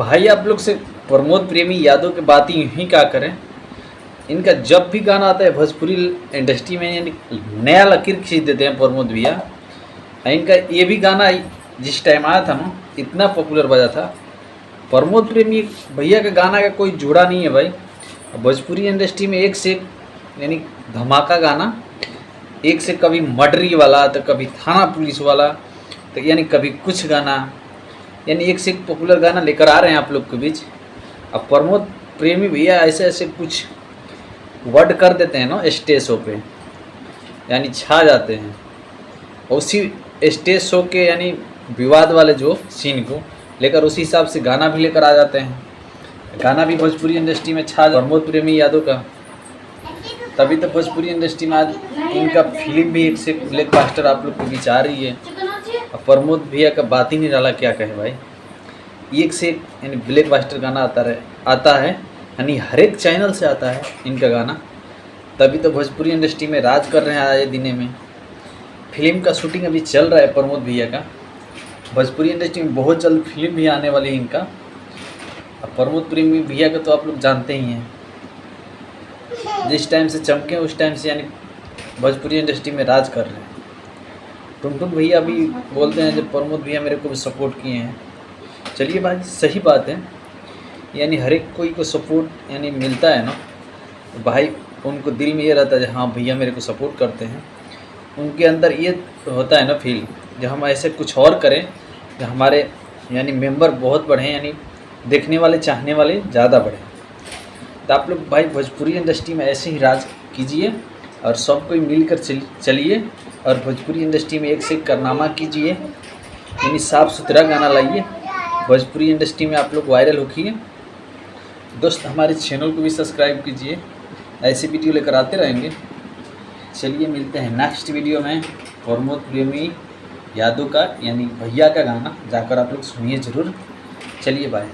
भाई आप लोग से प्रमोद प्रेमी यादव की बात ही यूँ ही क्या करें। इनका जब भी गाना आता है भोजपुरी इंडस्ट्री में यानी नया लकीर खींच देते हैं प्रमोद भैया। इनका ये भी गाना जिस टाइम आया था ना इतना पॉपुलर बजा था। प्रमोद प्रेमी भैया का गाना का कोई जोड़ा नहीं है भाई। भोजपुरी इंडस्ट्री में एक से एक यानी धमाका गाना, एक से कभी मर्डरी वाला तो कभी थाना पुलिस वाला तो यानी कभी कुछ गाना, यानी एक से एक पॉपुलर गाना लेकर आ रहे हैं आप लोग के बीच। अब प्रमोद प्रेमी भैया ऐसे ऐसे कुछ वर्ड कर देते हैं ना स्टेज शो पे, यानी छा जाते हैं। उसी स्टेज शो के यानी विवाद वाले जो सीन को लेकर उसी हिसाब से गाना भी लेकर आ जाते हैं। गाना भी भोजपुरी इंडस्ट्री में छा प्रमोद प्रेमी यादव का, तभी तो भोजपुरी इंडस्ट्री में आज इनका फिल्म भी एक से ब्लॉकबस्टर आप लोग के बीच आ रही है। अब प्रमोद भैया का बात ही नहीं डाला, क्या कहे भाई। एक से यानी ब्लॉकबस्टर गाना आता है यानी हर एक चैनल से आता है इनका गाना, तभी तो भोजपुरी इंडस्ट्री में राज कर रहे हैं आज दिने में। फिल्म का शूटिंग अभी चल रहा है प्रमोद भैया का। भोजपुरी इंडस्ट्री में बहुत जल्द फिल्म भी आने वाली है इनका। अब प्रमोद प्रेमी भैया का तो आप लोग जानते ही हैं, जिस टाइम से चमके उस टाइम से यानी भोजपुरी इंडस्ट्री में राज कर रहे हैं। टुनटुन भैया भी बोलते हैं जब प्रमोद भैया मेरे को भी सपोर्ट किए हैं। चलिए भाई सही बात है, यानी हर एक कोई को सपोर्ट यानी मिलता है ना, तो भाई उनको दिल में ये रहता है हाँ भैया मेरे को सपोर्ट करते हैं। उनके अंदर ये होता है ना फील, जब हम ऐसे कुछ और करें जो हमारे यानी मेंबर बहुत बढ़े, यानी देखने वाले चाहने वाले ज़्यादा बढ़े। तो आप लोग भाई भोजपुरी इंडस्ट्री में ऐसे ही राज कीजिए और सब कोई मिलकर चलिए और भोजपुरी इंडस्ट्री में एक से एक कारनामा कीजिए, यानी साफ़ सुथरा गाना लाइए। भोजपुरी इंडस्ट्री में आप लोग वायरल होखिए। दोस्त हमारे चैनल को भी सब्सक्राइब कीजिए, ऐसे वीडियो लेकर आते रहेंगे। चलिए मिलते हैं नेक्स्ट वीडियो में। प्रमोद प्रेमी यादव का यानी भैया का गाना जाकर आप लोग सुनिए ज़रूर। चलिए बाय।